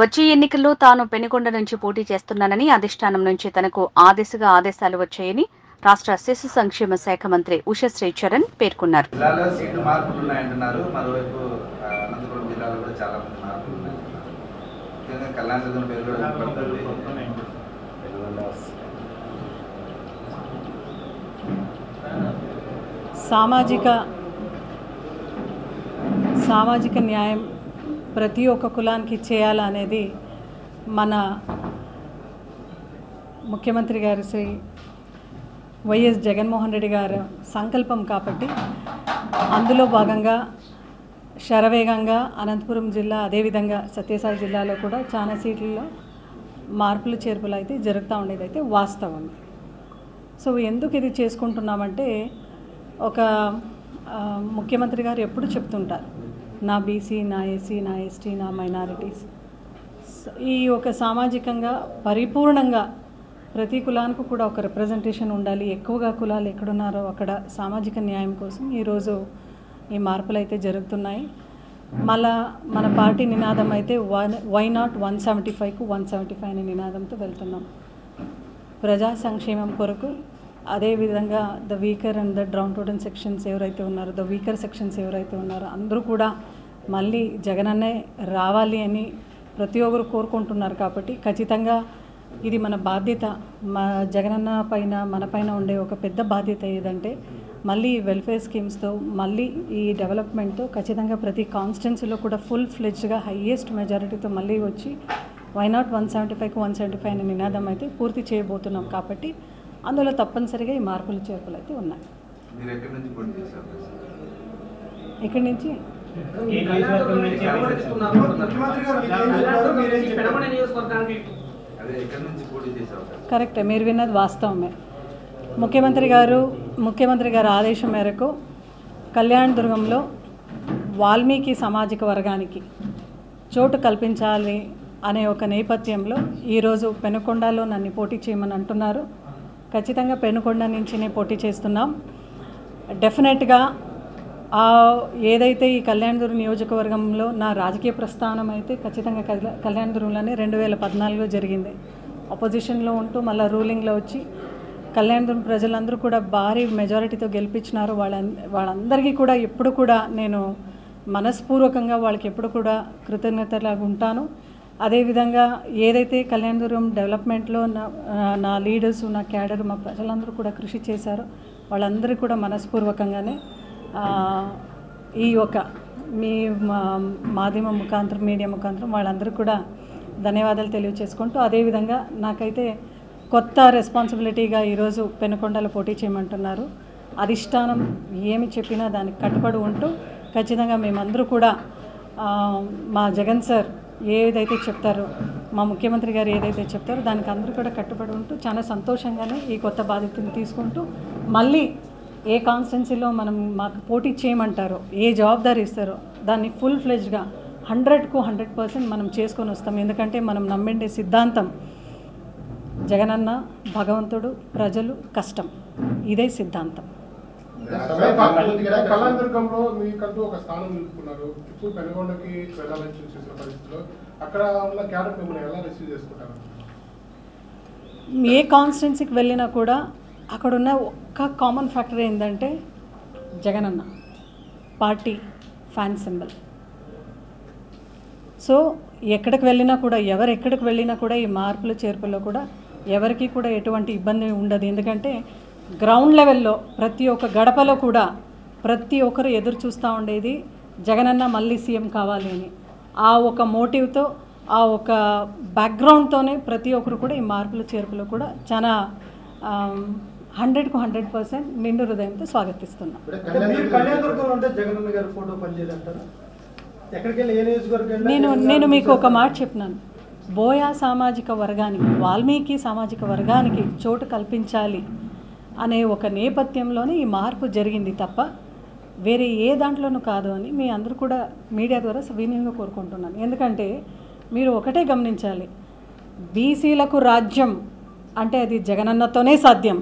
వచ్చే ఎన్నికల్లో తాను పెనుకొండ నుంచి పోటీ చేస్తున్నానని అధిష్టానం నుంచి తనకు ఆదేశాలు వచ్చాయని రాష్ట్ర శిశు సంక్షేమ శాఖ మంత్రి ఉషశ్రీ చరణ్ పేర్కొన్నారు. జిల్లాలో సీట్లు మార్పులు ఉన్నాయంటున్నారు. మరోవైపు అనంతపురం జిల్లాలో కూడా చాలా మంది మార్పులు ఉన్నాయంటున్నారు. ముఖ్యంగా కళ్యాణ పేరు కూడా సామాజిక న్యాయం ప్రతి ఒక్క కులానికి చేయాలనేది మన ముఖ్యమంత్రి గారు శ్రీ వైఎస్ జగన్మోహన్ రెడ్డి గారు సంకల్పం కాబట్టి అందులో భాగంగా శరవేగంగా అనంతపురం జిల్లా అదేవిధంగా సత్యసాయి జిల్లాలో కూడా చాలా సీట్లలో మార్పులు చేర్పులు అయితే జరుగుతూ ఉండేది అయితే వాస్తవం. సో ఎందుకు ఇది చేసుకుంటున్నామంటే ఒక ముఖ్యమంత్రి గారు ఎప్పుడు చెప్తుంటారు నా బీసీ, నా ఎస్సీ, నా ఎస్టీ, నా మైనారిటీస్, ఈ ఒక సామాజికంగా పరిపూర్ణంగా ప్రతి కులానికి కూడా ఒక రిప్రజెంటేషన్ ఉండాలి. ఎక్కువగా కులాలు ఎక్కడున్నారో అక్కడ సామాజిక న్యాయం కోసం ఈరోజు ఈ మార్పులు అయితే జరుగుతున్నాయి. మళ్ళా మన పార్టీ నినాదం అయితే వై నాట్ 175కు 175 అనే నినాదంతో వెళ్తున్నాం. ప్రజా సంక్షేమం కొరకు అదేవిధంగా the weaker and the downtrodden sections ఎవరైతే ఉన్నారో, ద వీకర్ సెక్షన్స్ ఎవరైతే ఉన్నారో అందరూ కూడా మళ్ళీ జగనన్నే రావాలి అని ప్రతి ఒక్కరు కోరుకుంటున్నారు. కాబట్టి ఖచ్చితంగా ఇది మన బాధ్యత. మా జగనన్న పైన మన పైన ఉండే ఒక పెద్ద బాధ్యత ఏదంటే మళ్ళీ వెల్ఫేర్ స్కీమ్స్తో మళ్ళీ ఈ డెవలప్మెంట్తో ఖచ్చితంగా ప్రతి కాన్స్టిట్యున్సీలో కూడా ఫుల్ ఫ్లెడ్జ్గా హైయెస్ట్ మెజారిటీతో మళ్ళీ వచ్చి వై నాట్ 175కు 175 అనే నినాదం అయితే పూర్తి చేయబోతున్నాం. కాబట్టి అందులో తప్పనిసరిగా ఈ మార్పులు చేర్పులు అయితే ఉన్నాయి. ఇక్కడి నుంచి కరెక్టే, మీరు విన్నది వాస్తవమే. ముఖ్యమంత్రి గారు ఆదేశం మేరకు కళ్యాణదుర్గంలో వాల్మీకి సామాజిక వర్గానికి చోటు కల్పించాలి అనే ఒక నేపథ్యంలో ఈరోజు పెనుకొండలో నన్ను పోటీ చేయమని అంటున్నారు. ఖచ్చితంగా పెనుకొండ నుంచినే పోటీ చేస్తున్నాం. డెఫినెట్గా ఏదైతే ఈ కళ్యాణదుర్గం నియోజకవర్గంలో నా రాజకీయ ప్రస్థానం అయితే ఖచ్చితంగా కళ్యాణదుర్గంలోనే 2014లో జరిగింది. అపోజిషన్లో ఉంటూ మళ్ళీ రూలింగ్లో వచ్చి కళ్యాణదుర్గం ప్రజలందరూ కూడా భారీ మెజారిటీతో గెలిపించినారు. వాళ్ళందరికీ కూడా ఎప్పుడు కూడా నేను మనస్పూర్వకంగా వాళ్ళకి ఎప్పుడు కూడా కృతజ్ఞతలాగా ఉంటాను. అదేవిధంగా ఏదైతే కళ్యాణదుర్గం డెవలప్మెంట్లో నా లీడర్స్, నా క్యాడర్, మా ప్రజలందరూ కూడా కృషి చేశారో వాళ్ళందరూ కూడా మనస్పూర్వకంగానే ఈ యొక్క మీ మాధ్యమం ముఖాంతరం, మీడియా ముఖాంతరం వాళ్ళందరూ కూడా ధన్యవాదాలు తెలియచేసుకుంటూ, అదేవిధంగా నాకైతే కొత్త రెస్పాన్సిబిలిటీగా ఈరోజు పెనుకొండలో పోటీ చేయమంటున్నారు. అధిష్టానం ఏమి చెప్పినా దానికి కట్టుబడి ఉంటూ ఖచ్చితంగా మేమందరూ కూడా మా జగన్ సార్ ఏదైతే చెప్తారో, మా ముఖ్యమంత్రి గారు ఏదైతే చెప్తారో దానికి అందరూ కూడా కట్టుబడి ఉంటూ చాలా సంతోషంగానే ఈ కొత్త బాధ్యతను తీసుకుంటూ మళ్ళీ ఏ కాన్స్టిట్యున్సీలో మాకు పోటీ చేయమంటారో, ఏ జవాబుదారీ ఇస్తారో దాన్ని ఫుల్ ఫ్లెడ్జ్గా 100కు 100% మనం చేసుకొని వస్తాం. ఎందుకంటే మనం నమ్మిండే సిద్ధాంతం జగనన్న, భగవంతుడు, ప్రజలు, కష్టం, ఇదే సిద్ధాంతం. కళ్యాణదుర్గంలో మీకంటూ ఒక స్థానం నిలుపుకున్నారు. ఇప్పుడు పెనుగొండకి వెళ్ళాలని చూసిన పరిస్థితిలో అక్కడ ఉన్న క్యాడర్ మిమ్మల్ని ఎలా రిసీవ్ చేసుకుంటారు? ఏ కాన్స్టిట్యున్సీకి వెళ్ళినా కూడా అక్కడున్న ఒక్క కామన్ ఫ్యాక్టర్ ఏంటంటే Jagananna party fan symbol. So ఎక్కడికి వెళ్ళినా కూడా, ఎక్కడికి వెళ్ళినా కూడా ఈ మార్పులు చేర్పుల్లో కూడా ఎవరికి కూడా ఎటువంటి ఇబ్బంది ఉండదు. ఎందుకంటే గ్రౌండ్ లెవెల్లో ప్రతి ఒక్క గడపలో కూడా ప్రతి ఒక్కరు ఎదురు చూస్తూ ఉండేది జగనన్న మళ్ళీ సీఎం కావాలి అని. ఆ ఒక మోటివ్తో, ఆ ఒక బ్యాక్గ్రౌండ్తోనే ప్రతి ఒక్కరు కూడా ఈ మార్పులు చేర్పులు కూడా చాలా 100కు 100% నిండు హృదయంతో స్వాగతిస్తున్నాం. నేను మీకు ఒక మాట చెప్పినాను. బోయా సామాజిక వర్గానికి, వాల్మీకి సామాజిక వర్గానికి చోటు కల్పించాలి అనే ఒక నేపథ్యంలోనే ఈ మార్పు జరిగింది తప్ప వేరే ఏ దాంట్లోనూ కాదు అని మీ అందరూ కూడా మీడియా ద్వారా సవినయంగా కోరుకుంటున్నాను. ఎందుకంటే మీరు ఒకటే గమనించాలి, బీసీలకు రాజ్యం అంటే అది జగనన్నతోనే సాధ్యం.